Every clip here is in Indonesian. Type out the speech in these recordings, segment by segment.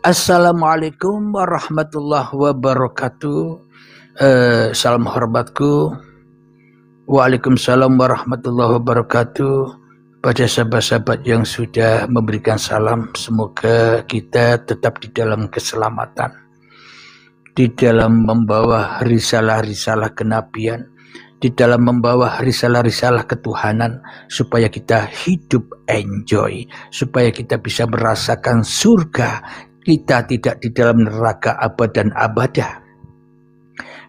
Assalamualaikum warahmatullahi wabarakatuh. Salam hormatku. Waalaikumsalam warahmatullahi wabarakatuh. Pada sahabat-sahabat yang sudah memberikan salam, semoga kita tetap di dalam keselamatan, di dalam membawa risalah-risalah kenabian, di dalam membawa risalah-risalah ketuhanan, supaya kita hidup enjoy, supaya kita bisa merasakan surga. Kita tidak di dalam neraka abadan abadah.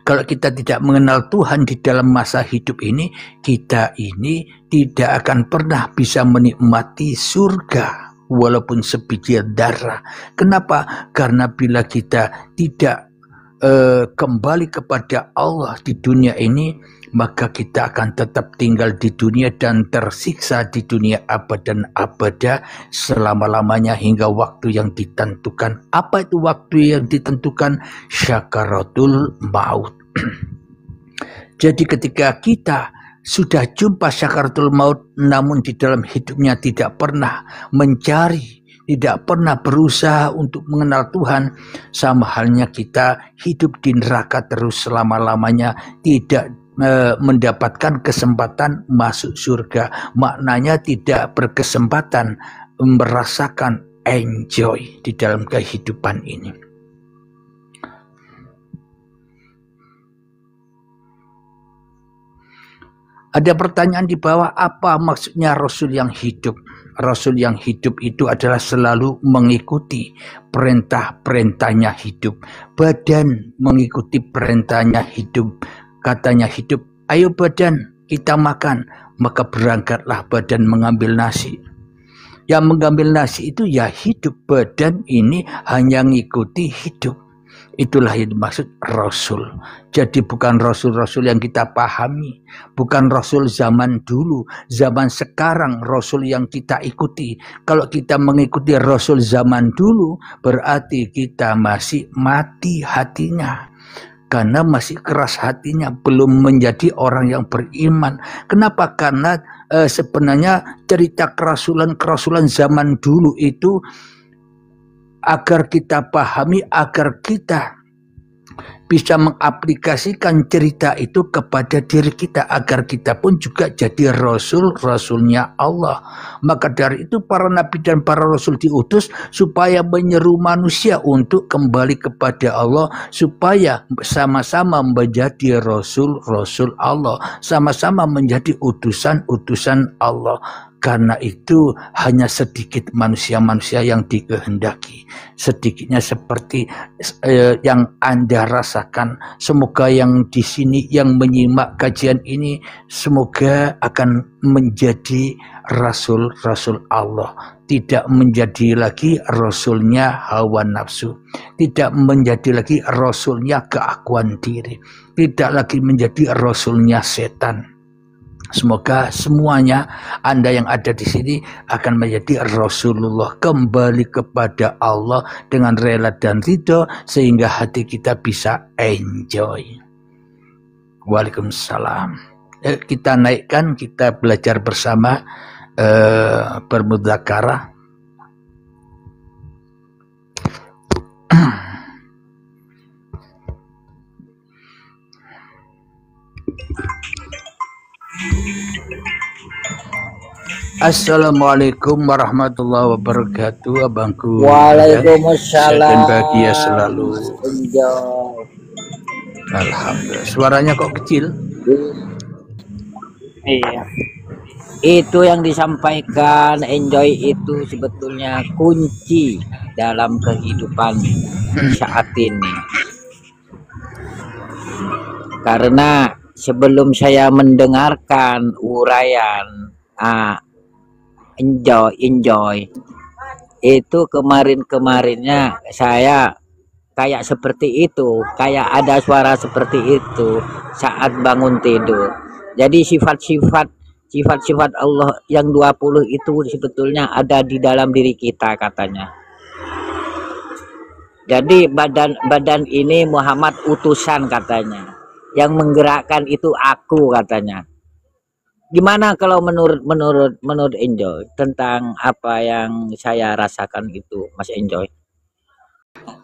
Kalau kita tidak mengenal Tuhan di dalam masa hidup ini, kita ini tidak akan pernah bisa menikmati surga walaupun sebiji darah. Kenapa? Karena bila kita tidak kembali kepada Allah di dunia ini, maka kita akan tetap tinggal di dunia dan tersiksa di dunia abadan abada selama-lamanya hingga waktu yang ditentukan. Apa itu waktu yang ditentukan? Syakaratul maut. Jadi ketika kita sudah jumpa syakaratul maut, namun di dalam hidupnya tidak pernah mencari, tidak pernah berusaha untuk mengenal Tuhan, sama halnya kita hidup di neraka terus selama-lamanya, tidak mendapatkan kesempatan masuk surga. Maknanya tidak berkesempatan merasakan enjoy di dalam kehidupan ini. Ada pertanyaan di bawah, apa maksudnya Rasul yang hidup? Rasul yang hidup itu adalah selalu mengikuti perintah-perintahnya hidup. Badan mengikuti perintahnya hidup. Katanya hidup, ayo badan kita makan. Maka berangkatlah badan mengambil nasi. Yang mengambil nasi itu ya hidup. Badan ini hanya mengikuti hidup. Itulah yang dimaksud Rasul. Jadi bukan Rasul-Rasul yang kita pahami, bukan Rasul zaman dulu, zaman sekarang Rasul yang kita ikuti. Kalau kita mengikuti Rasul zaman dulu, berarti kita masih mati hatinya, karena masih keras hatinya, belum menjadi orang yang beriman. Kenapa? Karena sebenarnya cerita kerasulan zaman dulu itu agar kita pahami, agar kita bisa mengaplikasikan cerita itu kepada diri kita, agar kita pun juga jadi rasulnya Allah. Maka dari itu para nabi dan para rasul diutus supaya menyeru manusia untuk kembali kepada Allah, supaya sama-sama menjadi rasul Allah, sama-sama menjadi utusan Allah. Karena itu hanya sedikit manusia-manusia yang dikehendaki. Sedikitnya seperti yang Anda rasakan. Semoga yang di sini yang menyimak kajian ini semoga akan menjadi rasul-rasul Allah. Tidak menjadi lagi rasulnya hawa nafsu. Tidak menjadi lagi rasulnya keakuan diri. Tidak lagi menjadi rasulnya setan. Semoga semuanya Anda yang ada di sini akan menjadi Rasulullah, kembali kepada Allah dengan rela dan ridho, sehingga hati kita bisa enjoy. Waalaikumsalam. Kita naikkan, kita belajar bersama, bermudzakarah. Assalamualaikum warahmatullahi wabarakatuh, abangku. Waalaikumsalam. Dan bahagia selalu. Enjoy. Alhamdulillah. Suaranya kok kecil? Iya. Itu yang disampaikan enjoy itu sebetulnya kunci dalam kehidupan saat ini. Karena sebelum saya mendengarkan uraian enjoy itu kemarinnya saya kayak seperti itu, kayak ada suara seperti itu saat bangun tidur. Jadi sifat-sifat Allah yang 20 itu sebetulnya ada di dalam diri kita katanya. Jadi badan ini Muhammad utusan katanya. Yang menggerakkan itu aku katanya. Gimana kalau menurut Enjoy tentang apa yang saya rasakan itu, Mas Enjoy?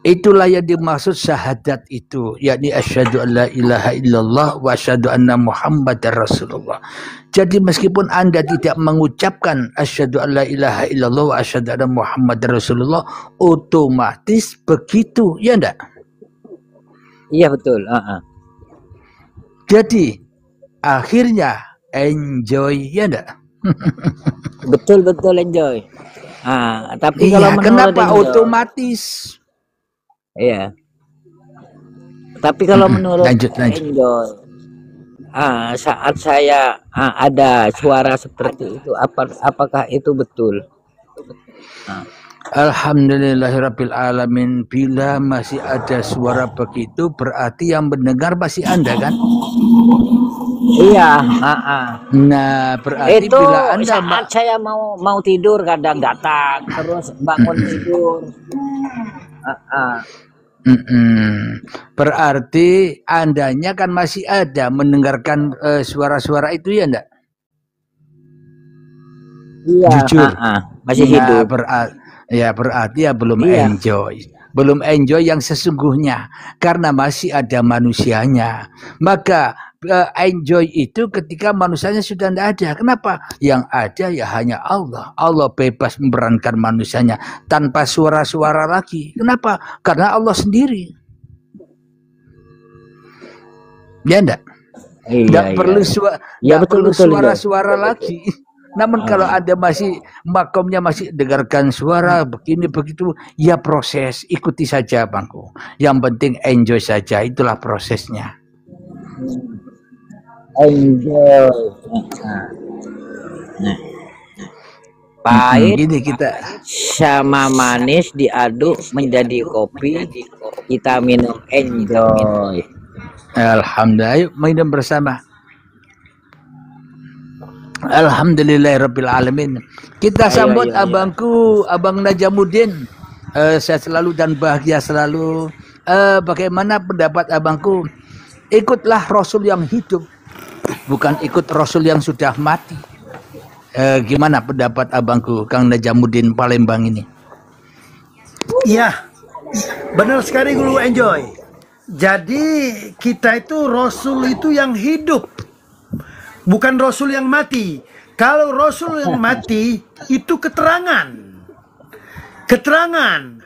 Itulah yang dimaksud syahadat itu, yakni asyhadu an la ilaha illallah wa asyhadu anna muhammadar rasulullah. Jadi meskipun Anda tidak mengucapkan asyhadu an la ilaha illallah wa asyhadu anna muhammadar rasulullah, otomatis begitu, ya enggak? Iya betul. Jadi akhirnya enjoy, ya enggak? Betul enjoy. Tapi Iya, kalau menurut kenapa enjoy, otomatis? iya. Tapi kalau menurut Lanjut. enjoy, saat saya ada suara seperti itu, apakah itu betul? Alhamdulillahirabbil alamin. Bila masih ada suara begitu, berarti yang mendengar masih Anda, kan? Iya. Nah, berarti Itu bila Anda saat saya mau tidur kadang datang, terus bangun tidur. Berarti Andanya kan masih ada mendengarkan suara-suara itu, ya enggak? Iya. Jujur. Masih hidup. Berarti ya belum Iya. enjoy. Belum enjoy yang sesungguhnya, karena masih ada manusianya. Maka enjoy itu ketika manusianya sudah tidak ada. Kenapa? Yang ada ya hanya Allah. Allah bebas memerankan manusianya tanpa suara-suara lagi. Kenapa? Karena Allah sendiri. Ya enggak? Tidak perlu suara-suara lagi. Namun kalau ada masih makomnya masih dengarkan suara begini begitu, ya proses, ikuti saja bangku. Yang penting enjoy saja, itulah prosesnya. Enjoy. Pahit Gini kita sama manis diaduk menjadi kopi, kita minum enjoy. Alhamdulillah, yuk minum bersama. Alhamdulillahirabbil alamin. Kita sambut abangku, Abang Najamuddin. Sehat selalu dan bahagia selalu. Bagaimana pendapat abangku? Ikutlah Rasul yang hidup, bukan ikut Rasul yang sudah mati. Gimana pendapat abangku, Kang Najamuddin Palembang ini? Iya, benar sekali Guru Enjoy. Jadi kita itu Rasul itu yang hidup, bukan Rasul yang mati. Kalau Rasul yang mati itu keterangan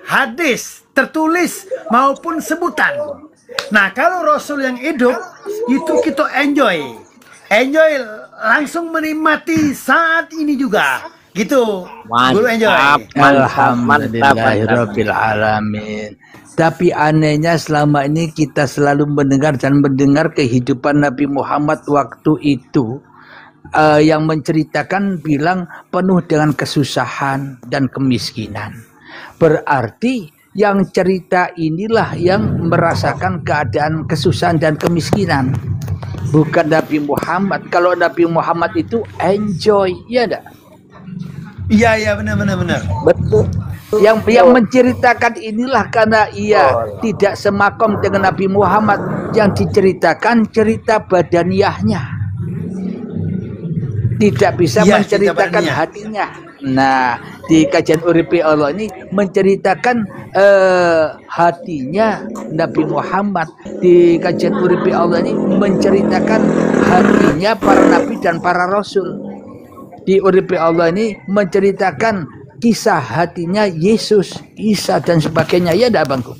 hadis tertulis maupun sebutan. Nah kalau Rasul yang hidup itu kita enjoy langsung menikmati saat ini juga gitu. Guru Enjoy. Alhamdulillahirabbil alamin. Tapi anehnya selama ini kita selalu mendengar kehidupan Nabi Muhammad waktu itu yang menceritakan bilang penuh dengan kesusahan dan kemiskinan. Berarti yang cerita inilah yang merasakan keadaan kesusahan dan kemiskinan. Bukan Nabi Muhammad. Kalau Nabi Muhammad itu enjoy, ya enggak? Iya benar. Betul. Yang menceritakan inilah karena ia tidak semakom dengan Nabi Muhammad, yang diceritakan cerita badaniahnya, tidak bisa menceritakan hatinya. Nah, di kajian Uripi Allah ini menceritakan hatinya Nabi Muhammad. Di kajian Uripi Allah ini menceritakan hatinya para nabi dan para rasul. Di Uripi Allah ini menceritakan kisah hatinya Yesus, Isa dan sebagainya. Ya enggak abangku?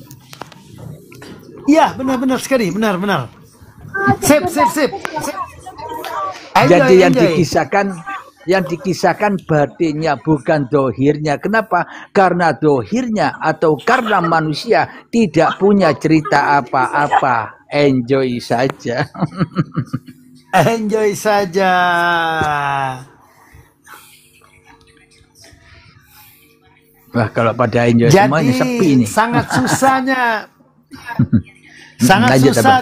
Iya benar sekali, benar. Sip. Jadi yang dikisahkan batinnya bukan dohirnya. Kenapa? Karena dohirnya atau karena manusia tidak punya cerita apa-apa. Enjoy saja. Enjoy saja. Wah, kalau pada enjoy semuanya sepi nih. Sangat susahnya.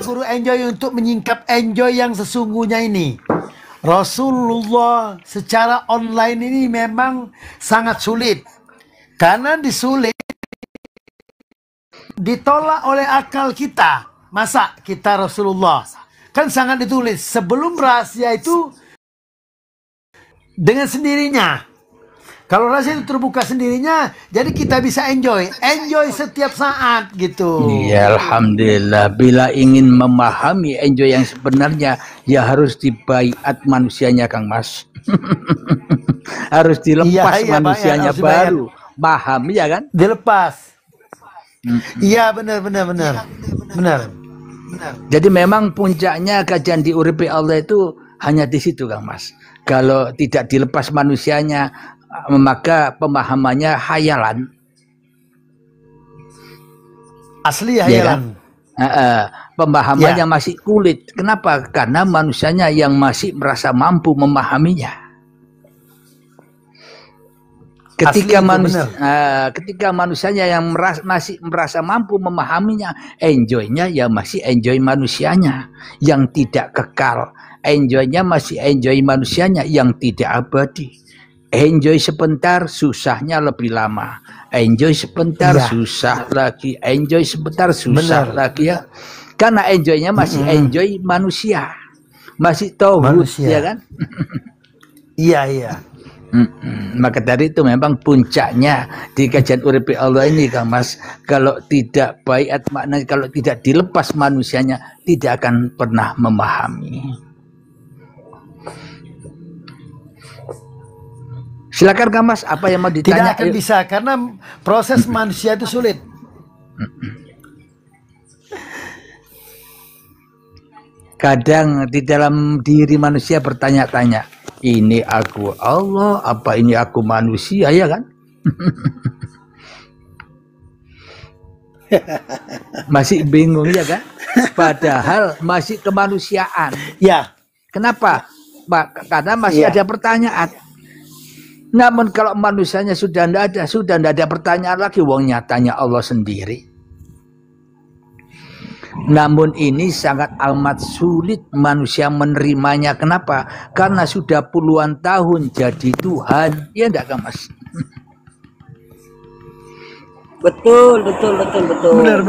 Guru Enjoy untuk menyingkap enjoy yang sesungguhnya ini. Rasulullah secara online ini memang sangat sulit. Karena ditolak oleh akal kita. Masa kita Rasulullah? Kan sangat ditulis. Sebelum rahasia itu dengan sendirinya. Kalau rasa itu terbuka sendirinya, jadi kita bisa enjoy setiap saat gitu. Iya, alhamdulillah. Bila ingin memahami enjoy yang sebenarnya, ya harus dibaiat manusianya, Kang Mas. Harus dilepas Iya, manusianya harus dibayar. baru paham, ya kan? Dilepas. Iya, benar. Jadi memang puncaknya kajian di Uripi Allah itu hanya di situ, Kang Mas. Kalau tidak dilepas manusianya, maka pemahamannya hayalan. Asli Ya kan? hayalan. Pemahamannya Ya. masih kulit. Kenapa? Karena manusianya yang masih merasa mampu memahaminya. Ketika ketika manusianya yang masih merasa mampu memahaminya, enjoynya ya masih enjoy manusianya yang tidak kekal. Enjoynya masih enjoy manusianya yang tidak abadi. Enjoy sebentar, susahnya lebih lama. Enjoy sebentar, susah lagi. Enjoy sebentar, susah lagi ya. Karena enjoynya masih enjoy manusia, masih tauhid, ya kan? Iya. Maka dari itu memang puncaknya di kajian Uripi Allah ini, Kang Mas, kalau tidak baiat maknanya, kalau tidak dilepas manusianya, tidak akan pernah memahami. Silakan, Kang Mas, apa yang mau ditanya? Tidak akan bisa karena proses manusia itu sulit. Kadang di dalam diri manusia bertanya-tanya, ini aku Allah, apa ini aku manusia, ya kan? Masih bingung, ya kan? Padahal masih kemanusiaan. Ya. Kenapa? Karena masih ada pertanyaan. Namun kalau manusianya sudah tidak ada pertanyaan lagi, wong nyatanya Allah sendiri. Namun ini sangat amat sulit manusia menerimanya. Kenapa? Karena sudah puluhan tahun jadi Tuhan. Ya enggak, Kang Mas? Betul. Benar.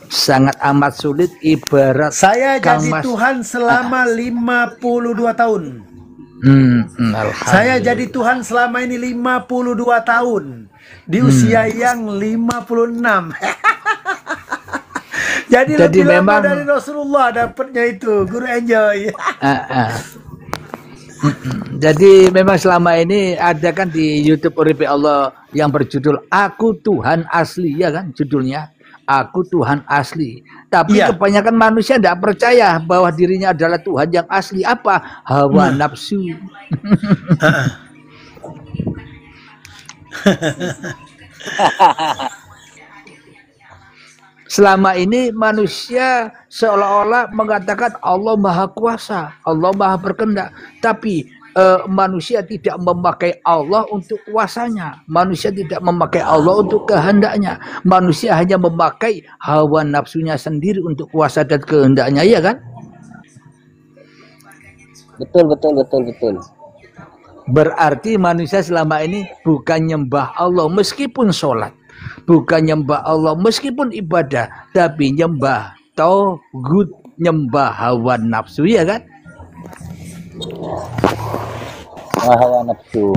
Sangat amat sulit, ibarat Saya Kang jadi Mas. Tuhan selama 52 tahun. Saya jadi Tuhan selama ini 52 tahun. Di usia yang 56. Jadi lebih lama dari Rasulullah dapatnya itu, Guru Enjoy. Jadi memang selama ini ada kan di YouTube Uripi Allah yang berjudul Aku Tuhan Asli, ya kan judulnya, Aku Tuhan Asli. Tapi kebanyakan manusia tidak percaya bahwa dirinya adalah Tuhan yang asli. Apa? Hawa nafsu. Selama ini manusia seolah-olah mengatakan Allah Maha Kuasa, Allah Maha Berkehendak, tapi manusia tidak memakai Allah untuk kuasanya, manusia tidak memakai Allah untuk kehendaknya, manusia hanya memakai hawa nafsunya sendiri untuk kuasa dan kehendaknya, ya kan? Betul. Berarti manusia selama ini bukan nyembah Allah meskipun sholat, bukan nyembah Allah meskipun ibadah, tapi nyembah tauhid, nyembah hawa nafsu, ya kan? Hawa nafsu.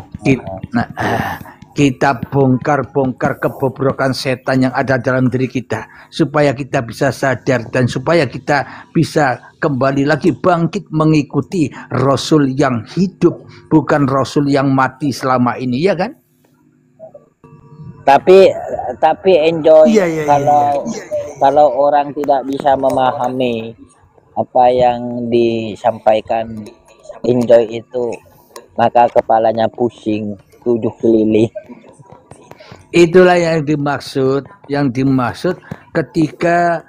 Kita bongkar-bongkar kebobrokan setan yang ada dalam diri kita, supaya kita bisa sadar dan supaya kita bisa kembali lagi bangkit mengikuti Rasul yang hidup, bukan Rasul yang mati selama ini, ya kan? Tapi Enjoy, kalau orang tidak bisa memahami apa yang disampaikan Enjoy itu, maka kepalanya pusing 7 keliling. Itulah yang dimaksud ketika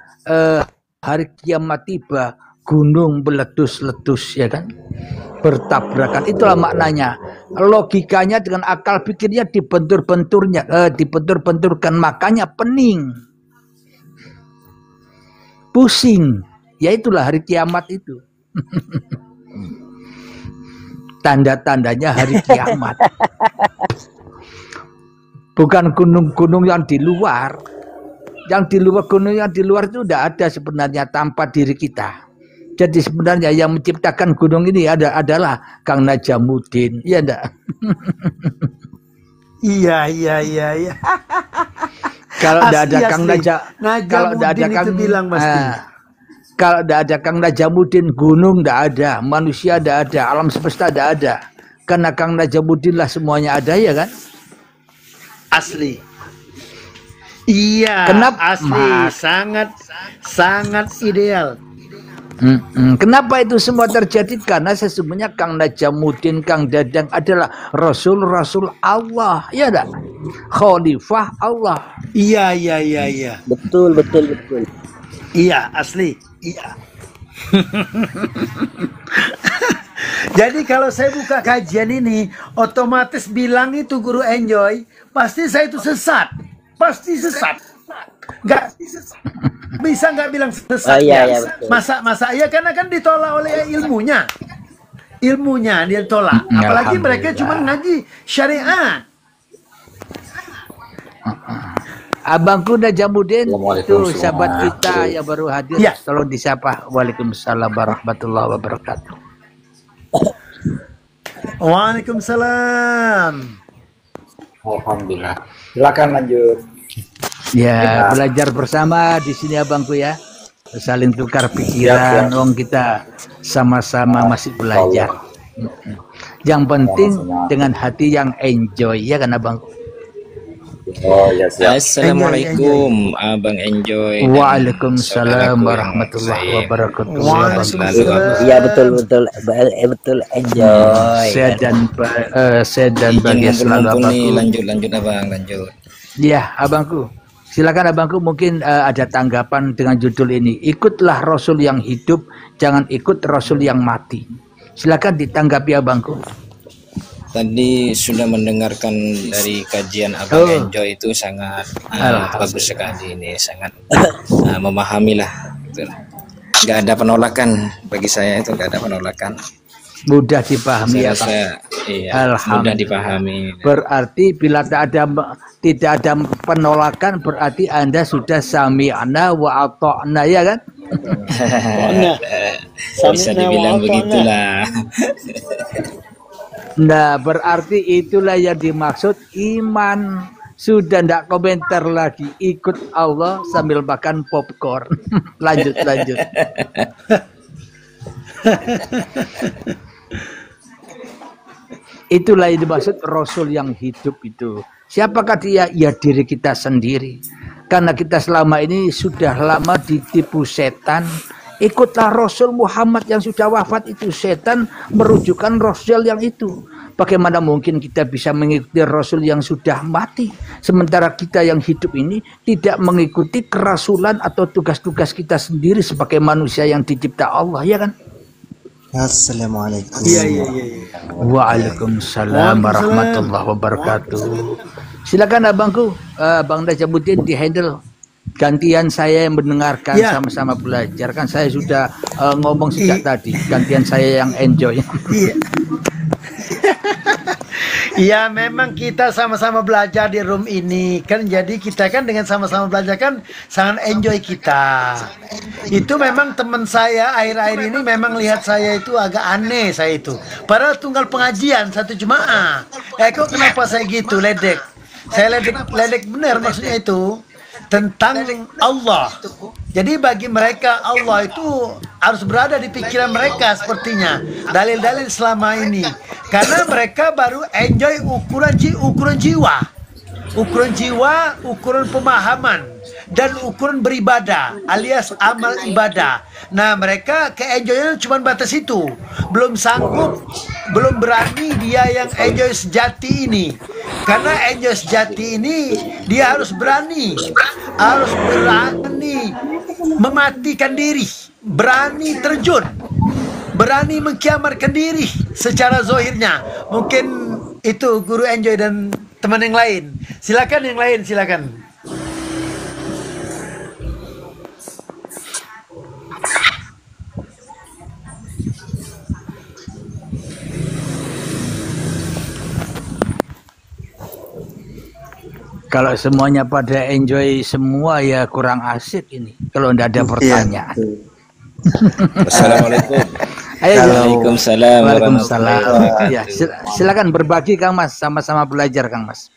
hari kiamat tiba, gunung meletus-letus, ya kan? Bertabrakan, itulah maknanya. Logikanya dengan akal pikirnya dibentur-benturkan, makanya pening, pusing. Ya itulah hari kiamat itu. Tanda-tandanya hari kiamat. Bukan gunung-gunung yang di luar. Gunung yang di luar itu tidak ada sebenarnya tanpa diri kita. Jadi sebenarnya yang menciptakan gunung ini adalah Kang Najamuddin, ya enggak? Iya. Kalau tidak ada Kang kalau tidak ada Najamuddin Kang itu bilang pasti. kalau tidak ada Kang Najamuddin, gunung tidak ada, manusia tidak ada, alam semesta tidak ada. Karena Kang Najamuddin lah semuanya ada, ya kan? Asli. Iya, Kenapa? asli, sangat ideal. Kenapa itu semua terjadi? Karena sesungguhnya Kang Najamuddin, Kang Dadang adalah Rasul Allah, ya enggak? Khalifah Allah. Iya. Betul. Iya, asli. Iya. Jadi kalau saya buka kajian ini, otomatis bilang itu Guru Enjoy, pasti saya itu sesat. Pasti sesat. Nggak bisa nggak bilang sesat. Iya, betul. Masa iya, karena kan ditolak oleh ilmunya. Ilmunya dia tolak. Apalagi mereka cuma ngaji syariat. Abangku Najamuddin itu Waalaikumsalam. sahabat kita yang baru hadir. Ya. Tolong disapa. Waalaikumsalam warahmatullahi wabarakatuh. Waalaikumsalam. Alhamdulillah. Silakan lanjut. Ya, belajar bersama di sini abangku ya. Saling tukar pikiran, Ya. wong kita sama-sama masih belajar. Yang penting dengan hati yang enjoy, ya kan abangku? Oh ya siap. Assalamualaikum Abang Enjoy. Waalaikumsalam warahmatullahi wabarakatuh. Iya, betul. Enjoy. Saya dan bagi selalu abangku. Lanjut Abang, lanjut. Ya, abangku. Silakan abangku, mungkin ada tanggapan dengan judul ini. Ikutlah Rasul yang hidup, jangan ikut Rasul yang mati. Silakan ditanggapi abangku. Tadi sudah mendengarkan dari kajian Abang Enjoy itu sangat bagus sekali ini, sangat memahami lah. Nggak ada penolakan bagi saya, itu nggak ada penolakan. Mudah dipahami ya Pak. Iya, mudah dipahami. Berarti bila tidak ada penolakan, berarti Anda sudah sami'na wa ata'na, ya kan? Bisa dibilang begitulah. Nah, berarti itulah yang dimaksud iman. Sudah tidak komentar lagi, ikut Allah sambil makan popcorn. lanjut. Itulah yang dimaksud Rasul yang hidup itu. Siapakah dia? Ya diri kita sendiri. Karena kita selama ini sudah lama ditipu setan. Ikutlah Rasul Muhammad yang sudah wafat itu. Setan merujukan Rasul yang itu. Bagaimana mungkin kita bisa mengikuti Rasul yang sudah mati. Sementara kita yang hidup ini tidak mengikuti kerasulan atau tugas-tugas kita sendiri sebagai manusia yang dicipta Allah, ya kan? Assalamualaikum. Iya. Waalaikumsalam warahmatullahi wabarakatuh. Silakan abangku, Bang Najamuddin di handle. Gantian saya yang mendengarkan, sama-sama belajar. Kan saya sudah ngomong sejak tadi. Gantian saya yang enjoy. Iya. Ya memang kita sama-sama belajar di room ini kan, jadi kita kan dengan sama-sama belajar kan sangat enjoy kita. Itu memang teman saya akhir-akhir ini memang lihat saya itu agak aneh, saya itu padahal tunggal pengajian satu jemaah. Kok kenapa saya gitu ledek? Saya ledek benar maksudnya itu tentang Allah. Jadi bagi mereka Allah itu harus berada di pikiran mereka sepertinya. Dalil-dalil selama ini. Karena mereka baru enjoy ukuran jiwa. Ukuran jiwa, ukuran pemahaman. Dan ukuran beribadah alias amal ibadah. Nah mereka ke-enjoynya cuma batas itu. Belum sanggup, belum berani dia yang enjoy sejati ini. Karena enjoy sejati ini dia harus berani mematikan diri, berani terjun, berani mengkiamatkan diri secara zohirnya. Mungkin itu Guru Enjoy dan teman yang lain. Silakan yang lain, silakan. Kalau semuanya pada enjoy semua ya kurang asik ini. Kalau tidak ada pertanyaan. Assalamualaikum. Ayo, Waalaikumsalam warahmatullahi Waalaikumsalam. wabarakatuh. Ya, silakan berbagi Kang Mas, sama-sama belajar Kang Mas.